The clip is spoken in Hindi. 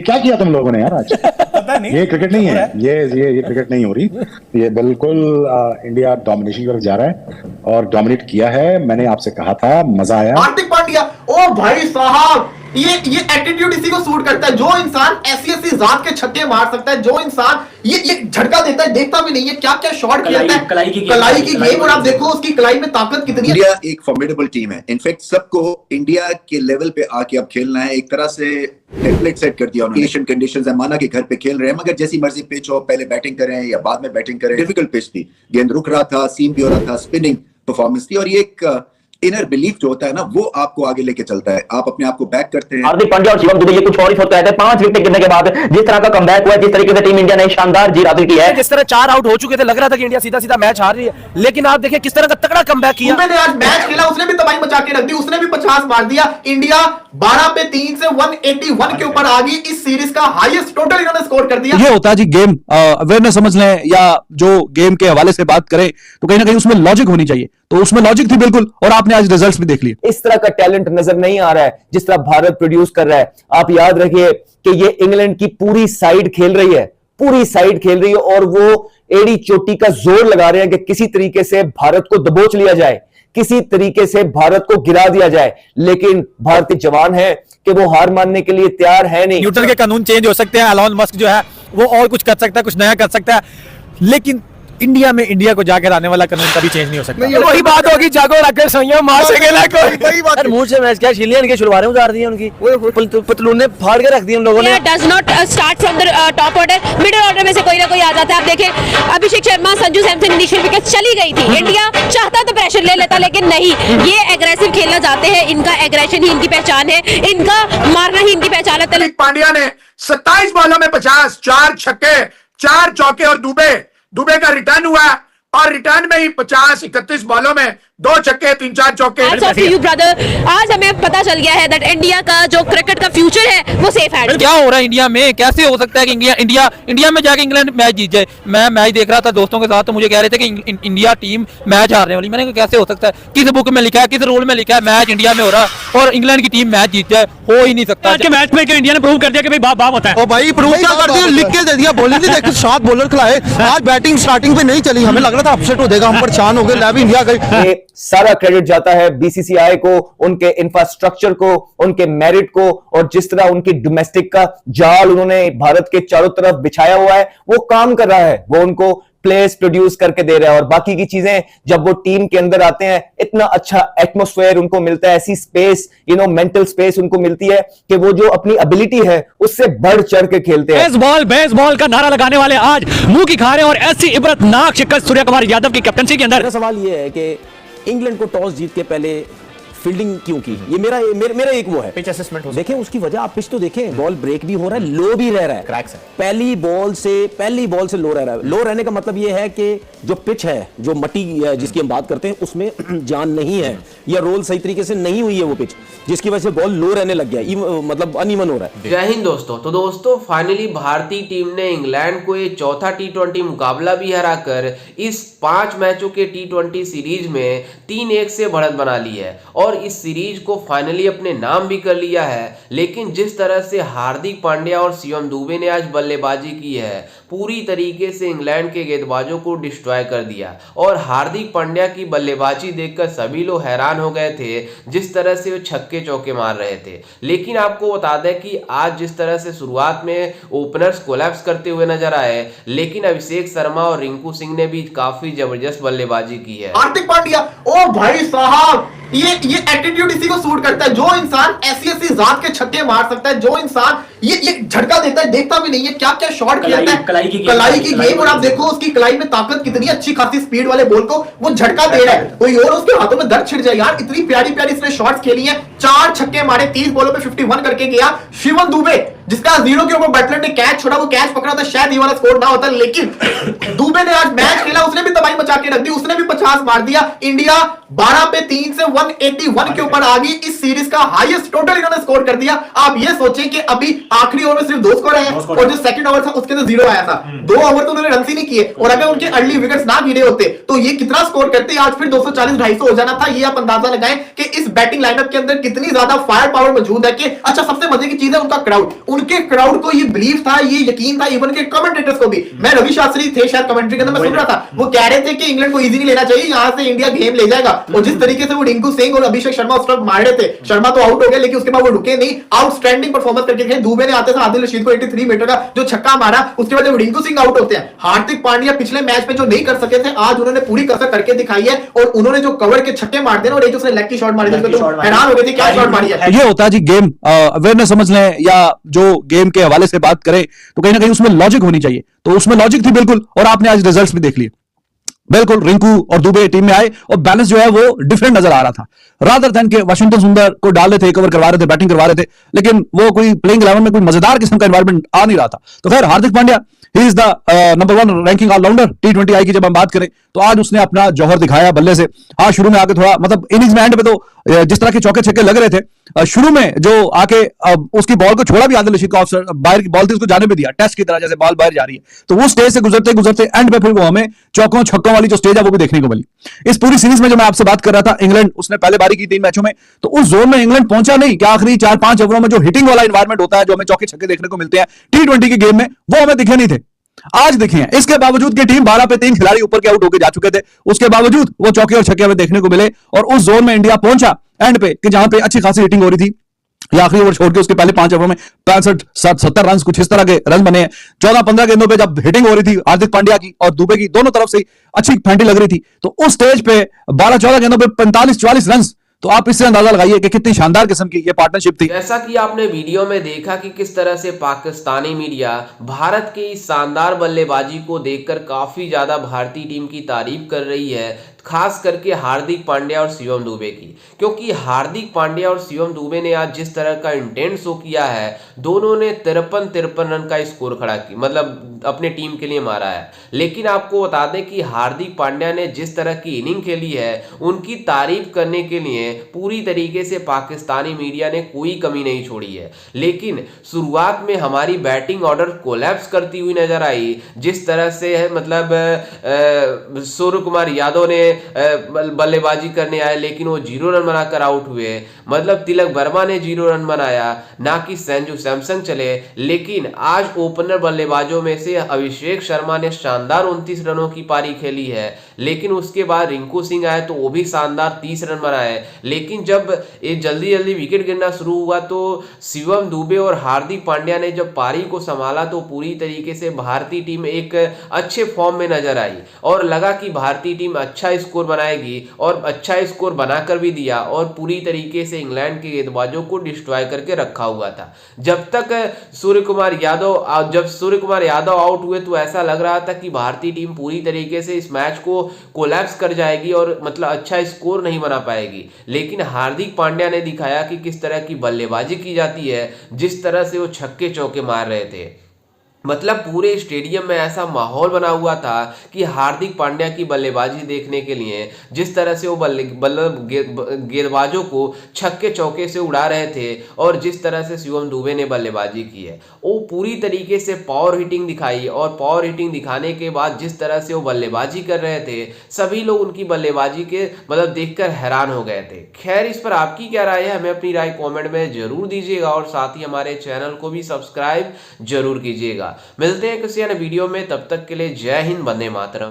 ये क्या किया तुम लोगों ने यार आज? पता नहीं, ये क्रिकेट नहीं है, ये क्रिकेट नहीं हो रही, ये बिल्कुल इंडिया डोमिनेशन की तरफ जा रहा है और डोमिनेट किया है। मैंने आपसे कहा था, मजा आया। हार्दिक पांड्या, ओ भाई साहब, ये एटीट्यूड इसी को सूट करता है। जो इंसान ऐसी जात के छक्के मार सकता है, जो इंसान ये झटका देता है, देखता भी नहीं है क्या क्या शॉट खेलता है, कलाई की गेम। और आप देखो उसकी कलाई में ताकत कितनी है। इंडिया एक फॉर्मिडेबल टीम है। इनफैक्ट सबको इंडिया के लेवल पे आके अब खेलना है। एक तरह से टेम्पलेट सेट कर दिया उन्होंने। एशियन कंडीशंस है, माना कि घर पे खेल रहे हैं, मगर जैसी मर्जी पिच हो, पहले बैटिंग करें या बाद में बैटिंग करें। डिफिकल्ट पिच थी, गेंद रुक रहा था, सीम भी हो रहा था, स्पिनिंग परफॉर्मेंस थी। और ये एक इनर बिलीफ जो होता है ना, वो आपको आगे लेके चलता है। आप अपने आप को बैक करते हैं। हार्दिक पांड्या और शिवम दुबे ये कुछ और ही सोच रहे थे। 5 विकेट गिरने के बाद जिस तरह का कमबैक हुआ, जिस तरीके से टीम इंडिया ने शानदार जीत हासिल की है, जिस तरह 4 आउट हो चुके थे, लग रहा था कि इंडिया सीधा सीधा मैच हार रही है, लेकिन आप देखिए किस तरह का तगड़ा कमबैक किया। दुबे ने आज मैच खेला, उसने भी तबाही मचा के रख दी, उसने भी 50 मार दिया। इंडिया 12 पे 3 से 181 के ऊपर आ गई। इस सीरीज का हाईएस्ट टोटल इन्होंने स्कोर कर दिया। ये होता है जी गेम अवेयरनेस समझ लें, या जो गेम के हवाले से बात करें तो कहीं ना कहीं उसमें लॉजिक होनी चाहिए। तो उसमें लॉजिक थी बिल्कुल, और आपने आज रिजल्ट्स भी देख लिए। इस तरह का टैलेंट नजर नहीं आ रहा है जिस तरह भारत प्रोड्यूस कर रहा है। आप याद रखिए कि ये इंग्लैंड की पूरी साइड खेल रही है, पूरी साइड खेल रही है, और वो एड़ी चोटी का जोर लगा रहे हैं कि किसी तरीके से भारत को दबोच लिया जाए, किसी तरीके से भारत को गिरा दिया जाए। लेकिन भारतीय जवान है कि वो हार मानने के लिए तैयार है नहीं। न्यूटन के कानून चेंज हो सकते हैं, एलॉन मस्क जो है वो और कुछ कर सकता है, कुछ नया कर सकता है, लेकिन इंडिया में इंडिया को जाकर आने वाला कानून कभी चेंज नहीं हो सकता। वही बात होगी, जागो रखकर सैया मार सके ना कोई। वही बात। मुंह से मैच क्या चिलियन के शुरुआत उतार दी उनकी, पतलूने फाड़ के रख दी उन लोगों ने। Does not start from the top order, middle order में से कोई ना कोई आ जाता है। आप देखें अभिषेक शर्मा, संजू सैमसन इनिशियल विकेट चली गई थी। इंडिया चाहता तो प्रेशर ले लेता, लेकिन नहीं, ये एग्रेसिव खेलना चाहते हैं। इनका एग्रेशन ही इनकी पहचान है, इनका मारना ही इनकी पहचान है। हार्दिक पांड्या ने 27 बॉलों में 50, 4 छक्के, 4 चौके, और दुबे का रिटर्न हुआ, और रिटर्न में ही 50, 31 बॉलों में 2 छक्के, 3-4 चौके। आज हमें पता चल गया है दैट इंडिया का जो क्रिकेट का फ्यूचर है वो सेफ है। क्या हो रहा है इंडिया में? कैसे हो सकता है कि इंडिया में जाके इंग्लैंड मैच जीत जाए? मैं मैच देख रहा था दोस्तों के साथ, तो मुझे कह रहे थे कि इंडिया टीम मैच हारने वाली। मैंने कहा कैसे हो सकता है? किस बुक में लिखा है, किस रूल में लिखा है मैच इंडिया में हो रहा और इंग्लैंड की टीम मैच जीत जाए? हो ही नहीं सकता। आज के मैच में इंडिया ने प्रूव कर दिया कि भाई बाप होता है। ओ भाई प्रूव क्या कर दिया, लिख के दे दिया। बॉलिंग नहीं देखी, 7 बॉलर खिलाए। आज बैटिंग स्टार्टिंग पे नहीं चली, हमें लग रहा था अपसेट हो जाएगा, हम परेशान हो गए। लैब इंडिया गई। सारा क्रेडिट जाता है बीसीसीआई को, उनके इंफ्रास्ट्रक्चर को, उनके मेरिट को, और जिस तरह उनकी डोमेस्टिक का जाल उन्होंने भारत के चारों तरफ बिछाया हुआ है, वो काम कर रहा है। वो उनको प्लेयर्स प्रोड्यूस करके दे रहा है, और बाकी की चीजें जब वो टीम के अंदर आते हैं, इतना अच्छा एटमॉस्फेयर उनको मिलता है, ऐसी स्पेस, मेंटल स्पेस उनको मिलती है कि वो जो अपनी एबिलिटी है उससे बढ़ चढ़ के खेलते हैं। बेसबॉल का नारा लगाने वाले आज मुंह की खा रहे हैं, और ऐसी इबरतनाक शिकस्त सूर्य कुमार यादव की कैप्टनसी के अंदर। सवाल ये है कि इंग्लैंड को टॉस जीत के पहले फील्डिंग क्यों की? ये मेरा एक वो है पिच असेसमेंट हो। देखें उसकी वजह, आप पिच तो देखें, बॉल ब्रेक भी हो रहा है, लो भी रह रहा है, क्रैक्स है। पहली बॉल से लो रह रहा है। लो रहने का मतलब ये है कि जो पिच है, जो मट्टी जिसकी हम बात करते हैं, उसमें जान नहीं है, या रोल सही तरीके से नहीं हुई है वो पिच, जिसकी वजह से बॉल लो रहने लग गया, मतलब अनइवन हो रहा है। जय हिंद दोस्तों। तो दोस्तों फाइनली भारतीय टीम ने इंग्लैंड को ये चौथा T20 मुकाबला भी हराकर इस 5 मैचों के T20 सीरीज में 3-1 से बढ़त बना ली है, और इस सीरीज को फाइनली अपने नाम भी कर लिया है। लेकिन जिस तरह से हार्दिक पांड्या और शिवम दुबे ने आज बल्लेबाजी की है, पूरी तरीके से इंग्लैंड के गेंदबाजों को डिस्ट्रॉय कर दिया। और हार्दिक पांड्या की बल्लेबाजी देखकर सभी लोग हैरान हो गए थे, जिस तरह से वो छक्के चौके मार रहे थे। लेकिन आपको बता दें कि आज जिस तरह से शुरुआत में ओपनर्स कोलैप्स करते हुए नजर आए, लेकिन अभिषेक शर्मा और रिंकू सिंह ने भी काफी जबरदस्त बल्लेबाजी की है। हार्दिक पांड्या, ओ भाई साहब, ये एटीट्यूड इसी को सूट करता है। जो इंसान ऐसी जात के छक्के मार सकता है, जो इंसान ये झटका देता है, देखता भी नहीं है क्या क्या शॉट खेलता है, कलाई की गेम। और आप देखो उसकी कलाई में ताकत कितनी, अच्छी खासी स्पीड वाले बॉल को वो झटका दे रहा है, कोई और उसके हाथों में दर्द छिड़ जाए यार। इतनी प्यारी प्यारी इसने शॉट्स खेली हैं, 4 छक्के मारे, 30 बॉलों में 51 करके गया। शिवम दुबे, जिसका 0 के ऊपर बटलर ने कैच छोड़ा, वो कैच पकड़ा था, शायद ये वाला स्कोर ना होता, लेकिन दुबे ने आज मैच खेला, उसने भी तबाही मचा के रख दी, उसने भी 50 मार दिया। इंडिया 12 पे 3 से 181 के ऊपर आ गई। इस सीरीज का हाईएस्ट टोटल इन्होंने स्कोर कर दिया। आप ये सोचें कि अभी आखिरी ओवर में सिर्फ 2 स्कोर आए, और जो सेकंड ओवर था उसके अंदर 0 आया था। 2 ओवर तो उन्होंने रन ही नहीं किए, और अगर उनके अर्ली विकेट्स ना गिरे होते तो ये कितना स्कोर करते? आज फिर 240-250 हो जाना था। ये आप अंदाजा लगाएं कि इस बैटिंग लाइनअप के अंदर कितनी ज्यादा फायर पावर मौजूद है। कि अच्छा, सबसे मजे की चीज है उनका क्राउड। उनके क्राउड को ये बिलीव था, ये यकीन था, इवन के कमेंटेटर्स को भी। मैं रवि शास्त्री थे शायद कमेंट्री के अंदर, मैं सुन रहा था, वो कह रहे थे कि इंग्लैंड को इजी नहीं लेना चाहिए, यहां से इंडिया गेम ले जाएगा। और जिस तरीके से वो रिंकू सिंह और अभिषेक शर्मा उस वक्त मार रहे थे, शर्मा तो आउट हो गया लेकिन उसके बाद वो रुके नहीं, आउटस्टैंडिंग परफॉर्मेंस करके गए। दुबे ने आते थे आदिल रशीद को 83 मीटर का जो छक्का मारा, उसके बाद जब रिंकू सिंह आउट होते हैं, हार्दिक पांड्या पिछले मैच में जो नहीं कर सके थे, आज उन्होंने पूरी कसर करके दिखाई है। और उन्होंने जो कवर के छक्के मार दिए और एक उसने लेग की शॉट मारी, हैरान हो गए थे क्या शॉट मारी है। ये होता है जी गेम अवेयरनेस समझ लें या जो गेम के हवाले से बात करें तो कहीं ना कहीं उसमें लॉजिक होनी चाहिए, तो उसमें लॉजिक थी बिल्कुल, और आपने आज रिजल्ट्स भी देख लिए। बिल्कुल रिंकू और दुबे टीम में आए और बैलेंस जो है वो डिफरेंट नजर आ रहा था, रादर देन के वाशिंगटन सुंदर को डाल रहे थे, कवर करवा रहे थे, बैटिंग करवा रहे थे, लेकिन वो कोई प्लेइंग 11 में कोई मजेदार किस्म का एनवायरनमेंट आ नहीं रहा था। तो खैर Hardik Pandya he is the number 1 ranking all rounder T20I की जब हम बात करें तो आज उसने अपना जौहर दिखाया बल्ले से। आज शुरू में आके थोड़ा मतलब इनिंग्स में एंड पे तो जिस तरह के चौके छक्के लग रहे थे, शुरू में जो आके उसकी बॉल को छोड़ा भी आदिल रशीद का, बाहर की बॉल थी उसको जाने पे दिया, टेस्ट की तरह जैसे बॉल बाहर जा रही है, तो वो स्टेज से गुजरते गुजरते एंड पे फिर वो हमें चौकों छक्कों वाली जो स्टेज है वो भी देखने को मिली। इस पूरी सीरीज में जो मैं आपसे बात कर रहा था, इंग्लैंड उसने पहले बारी की 3 मैचों में, तो उस जोन में इंग्लैंड पहुंचा नहीं कि आखिरी 4-5 ओवरों में जो हिटिंग वाला एनवायरनमेंट होता है, जो हमें चौके छक्के देखने को मिलते हैं T20 के गेम में, वो हमें दिखे नहीं थे। आज देखे हैं, इसके बावजूद की टीम 12 पे 3 खिलाड़ी ऊपर के आउट होकर जा चुके थे, उसके बावजूद वो चौके और छक्के हमें देखने को मिले और उस जोन में इंडिया पहुंचा एंड पे कि जहां पे अच्छी खासी हिटिंग हो रही थी। या आखिरी ओवर छोड़ के उसके पहले 5 ओवर में 65-70 रन कुछ इस तरह के रन बने हैं। 14-15 गेंदों पे जब हिटिंग हो रही थी हार्दिक पांड्या की और दुबे की, दोनों तरफ से अच्छी फेंटी लग रही थी, तो उस स्टेज पे 12-14 गेंदों पे 45-44 रन, तो आप इससे अंदाजा लगाइए कि कितनी शानदार किस्म की ये पार्टनरशिप थी। जैसा कि आपने वीडियो में देखा कि किस तरह से पाकिस्तानी मीडिया भारत की इस शानदार बल्लेबाजी को देखकर काफी ज्यादा भारतीय टीम की तारीफ कर रही है, खास करके हार्दिक पांड्या और शिवम दुबे की, क्योंकि हार्दिक पांड्या और शिवम दुबे ने आज जिस तरह का इंटेंट शो किया है, दोनों ने 53 रन का स्कोर खड़ा किया, मतलब अपने टीम के लिए मारा है। लेकिन आपको बता दें कि हार्दिक पांड्या ने जिस तरह की इनिंग खेली है, उनकी तारीफ करने के लिए पूरी तरीके से पाकिस्तानी मीडिया ने कोई कमी नहीं छोड़ी है। लेकिन शुरुआत में हमारी बैटिंग ऑर्डर कोलैप्स करती हुई नजर आई, जिस तरह से मतलब सूर्य कुमार यादव ने बल्लेबाजी करने आए लेकिन वो 0 रन बनाकर आउट हुए, मतलब तिलक वर्मा ने 0 रन बनाया, ना कि संजू सैमसन चले। लेकिन आज ओपनर बल्लेबाजों में से अभिषेक शर्मा ने शानदार 29 रनों की पारी खेली है, लेकिन उसके बाद रिंकू सिंह आए तो वो भी शानदार 30 रन बनाए। लेकिन जब ये जल्दी जल्दी विकेट गिरना शुरू हुआ तो शिवम दुबे और हार्दिक पांड्या ने जब पारी को संभाला तो पूरी तरीके से भारतीय टीम एक अच्छे फॉर्म में नजर आई और लगा कि भारतीय टीम अच्छा स्कोर बनाएगी, और अच्छा स्कोर बनाकर भी दिया और पूरी तरीके से इंग्लैंड के गेंदबाजों को डिस्ट्रॉय करके रखा हुआ था। जब सूर्य कुमार यादव आउट हुए तो ऐसा लग रहा था कि भारतीय टीम पूरी तरीके से इस मैच को कोलैप्स कर जाएगी और मतलब अच्छा स्कोर नहीं बना पाएगी। लेकिन हार्दिक पांड्या ने दिखाया कि किस तरह की बल्लेबाजी की जाती है, जिस तरह से वो छक्के चौके मार रहे थे, मतलब पूरे स्टेडियम में ऐसा माहौल बना हुआ था कि हार्दिक पांड्या की बल्लेबाजी देखने के लिए जिस तरह से वो गेंदबाजों को छक्के चौके से उड़ा रहे थे और जिस तरह से शिवम दुबे ने बल्लेबाजी की है, वो पूरी तरीके से पावर हिटिंग दिखाई। और पावर हिटिंग दिखाने के बाद जिस तरह से वो बल्लेबाजी कर रहे थे, सभी लोग उनकी बल्लेबाजी के मतलब देखकर हैरान हो गए थे। खैर, इस पर आपकी क्या राय है, हमें अपनी राय कॉमेंट में जरूर दीजिएगा और साथ ही हमारे चैनल को भी सब्सक्राइब जरूर कीजिएगा। मिलते हैं किसी अन्य वीडियो में, तब तक के लिए जय हिंद, वंदे मातरम।